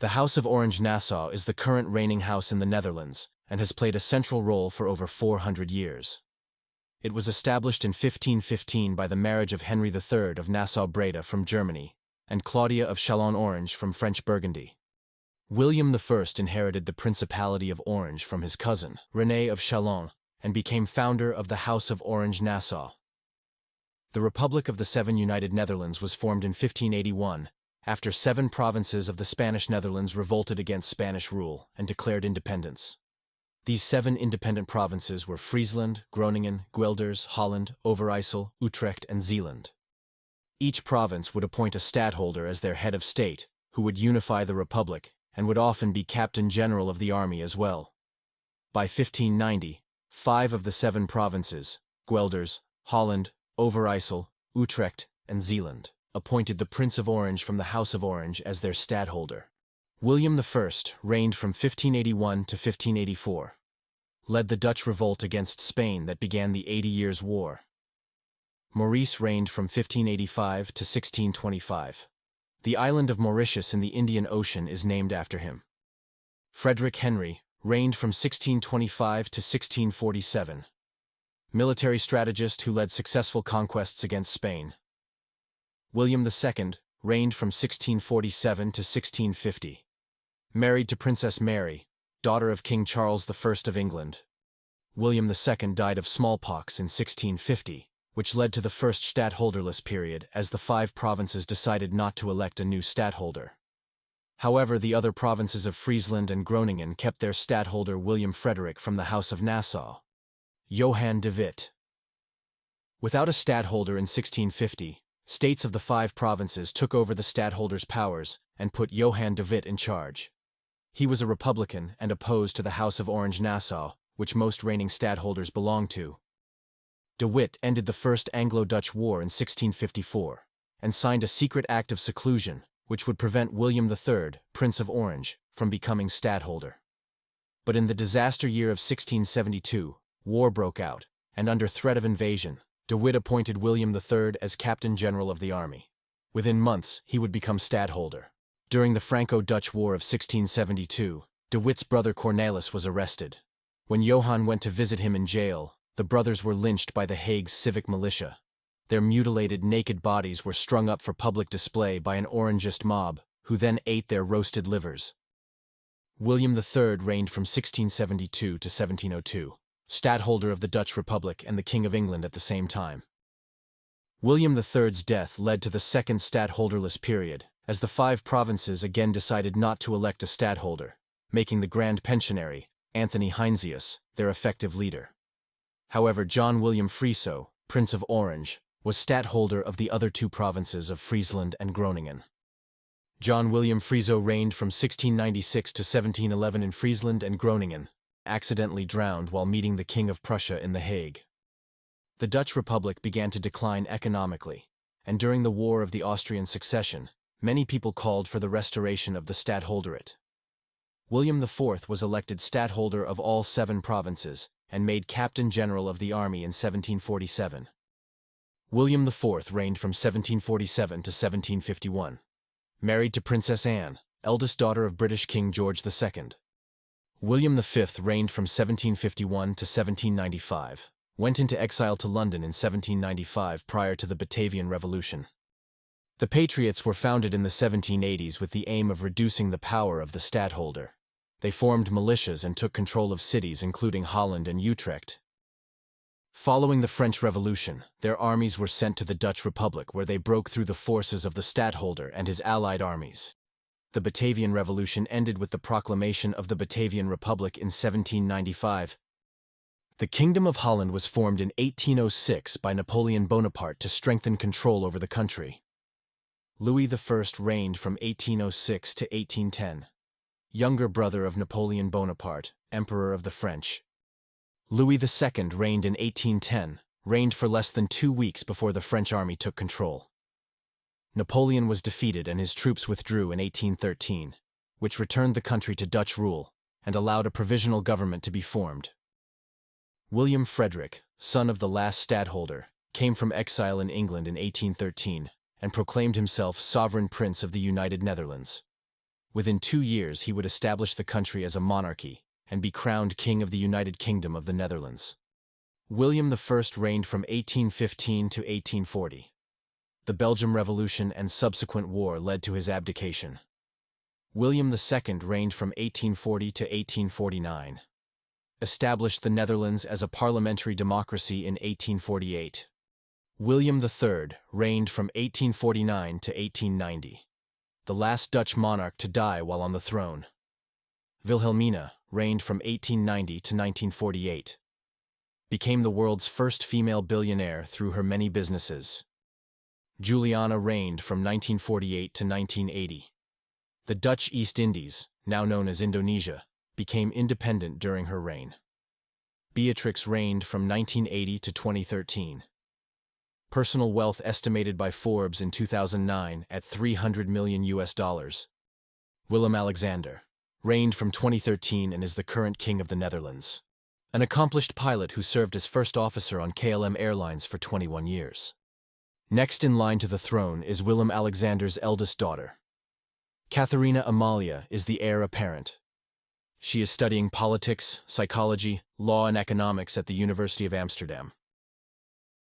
The House of Orange-Nassau is the current reigning house in the Netherlands and has played a central role for over 400 years. It was established in 1515 by the marriage of Henry III of Nassau-Breda from Germany and Claudia of Châlons-Orange from French Burgundy. William I inherited the Principality of Orange from his cousin, René of Châlons, and became founder of the House of Orange-Nassau. The Republic of the Seven United Netherlands was formed in 1581, after 7 provinces of the Spanish Netherlands revolted against Spanish rule and declared independence. These 7 independent provinces were Friesland, Groningen, Guelders, Holland, Overijssel, Utrecht, and Zeeland. Each province would appoint a stadtholder as their head of state, who would unify the republic and would often be captain general of the army as well. By 1590, 5 of the 7 provinces, Guelders, Holland, Overijssel, Utrecht, and Zeeland, appointed the Prince of Orange from the House of Orange as their stadtholder. William I reigned from 1581 to 1584, led the Dutch revolt against Spain that began the 80 Years' War. Maurice reigned from 1585 to 1625. The island of Mauritius in the Indian Ocean is named after him. Frederick Henry reigned from 1625 to 1647. Military strategist who led successful conquests against Spain. William II reigned from 1647 to 1650. Married to Princess Mary, daughter of King Charles I of England. William II died of smallpox in 1650, which led to the first stadtholderless period as the 5 provinces decided not to elect a new stadtholder. However, the other provinces of Friesland and Groningen kept their stadtholder William Frederick from the House of Nassau. Johan de Witt. Without a stadtholder in 1650, states of the 5 provinces took over the stadtholder's powers and put Johan de Witt in charge. He was a Republican and opposed to the House of Orange-Nassau, which most reigning stadtholders belonged to. De Witt ended the First Anglo-Dutch War in 1654 and signed a secret act of seclusion which would prevent William III, Prince of Orange, from becoming stadtholder. But in the disaster year of 1672, war broke out, and under threat of invasion, De Witt appointed William III as Captain General of the Army. Within months, he would become stadtholder. During the Franco-Dutch War of 1672, De Witt's brother Cornelis was arrested. When Johan went to visit him in jail, the brothers were lynched by the Hague's civic militia. Their mutilated, naked bodies were strung up for public display by an Orangist mob, who then ate their roasted livers. William III reigned from 1672 to 1702. Stadtholder of the Dutch Republic and the King of England at the same time. William III's death led to the second stadtholderless period, as the 5 provinces again decided not to elect a stadtholder, making the Grand Pensionary, Anthony Heinsius, their effective leader. However, John William Friso, Prince of Orange, was stadtholder of the other 2 provinces of Friesland and Groningen. John William Friso reigned from 1696 to 1711 in Friesland and Groningen, accidentally drowned while meeting the King of Prussia in The Hague. The Dutch Republic began to decline economically, and during the War of the Austrian Succession, many people called for the restoration of the stadtholderate. William IV was elected stadtholder of all 7 provinces and made Captain General of the Army in 1747. William IV reigned from 1747 to 1751. Married to Princess Anne, eldest daughter of British King George II. William V reigned from 1751 to 1795, went into exile to London in 1795 prior to the Batavian Revolution. The Patriots were founded in the 1780s with the aim of reducing the power of the stadtholder. They formed militias and took control of cities including Holland and Utrecht. Following the French Revolution, their armies were sent to the Dutch Republic where they broke through the forces of the stadtholder and his allied armies. The Batavian Revolution ended with the proclamation of the Batavian Republic in 1795. The Kingdom of Holland was formed in 1806 by Napoleon Bonaparte to strengthen control over the country. Louis I reigned from 1806 to 1810. Younger brother of Napoleon Bonaparte, Emperor of the French. Louis II reigned in 1810, reigned for less than 2 weeks before the French army took control. Napoleon was defeated and his troops withdrew in 1813, which returned the country to Dutch rule and allowed a provisional government to be formed. William Frederick, son of the last stadtholder, came from exile in England in 1813 and proclaimed himself sovereign prince of the United Netherlands. Within 2 years, he would establish the country as a monarchy and be crowned King of the United Kingdom of the Netherlands. William I reigned from 1815 to 1840. The Belgian Revolution and subsequent war led to his abdication. William II reigned from 1840 to 1849. Established the Netherlands as a parliamentary democracy in 1848. William III reigned from 1849 to 1890. The last Dutch monarch to die while on the throne. Wilhelmina reigned from 1890 to 1948. Became the world's first female billionaire through her many businesses. Juliana reigned from 1948 to 1980. The Dutch East Indies, now known as Indonesia, became independent during her reign. Beatrix reigned from 1980 to 2013. Personal wealth estimated by Forbes in 2009 at $300 million. Willem Alexander reigned from 2013 and is the current King of the Netherlands. An accomplished pilot who served as first officer on KLM Airlines for 21 years. Next in line to the throne is Willem Alexander's eldest daughter. Catharina Amalia is the heir apparent. She is studying politics, psychology, law and economics at the University of Amsterdam.